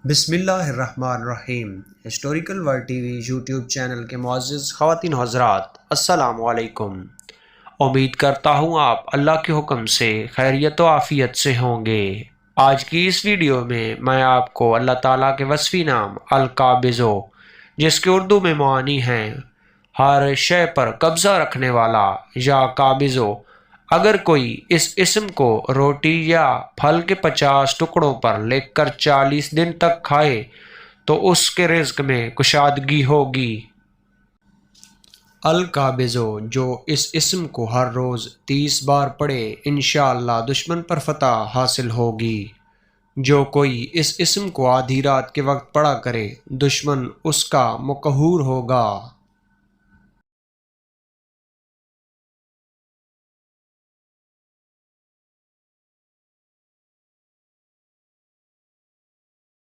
بسم اللہ الرحمن الرحیم۔ Historical world T V YouTube channel کے معزز خواتین و حضرات، السلام علیکم۔ امید کرتا ہوں آپ اللہ کے حکم سے خیریت و عافیت سے ہوں گے۔ آج کی اس ویڈیو میں آپ کو اللہ تعالیٰ کے وصفی نام القابض، جس کے اردو میں معنی ہیں ہر شے پر قبضہ رکھنے والا یا قابض، اگر کوئی اس اسم کو روٹی یا پھل کے 50 ٹکڑوں پر لکھ کر 40 دن تک کھائے تو اس کے رزق میں کشادگی ہوگی۔ القابض، جو اس اسم کو ہر روز 30 بار پڑھے انشاءاللہ دشمن پر فتح حاصل ہوگی۔ جو کوئی اس اسم کو آدھی رات کے وقت پڑھا کرے دشمن اس کا مقہور ہوگا۔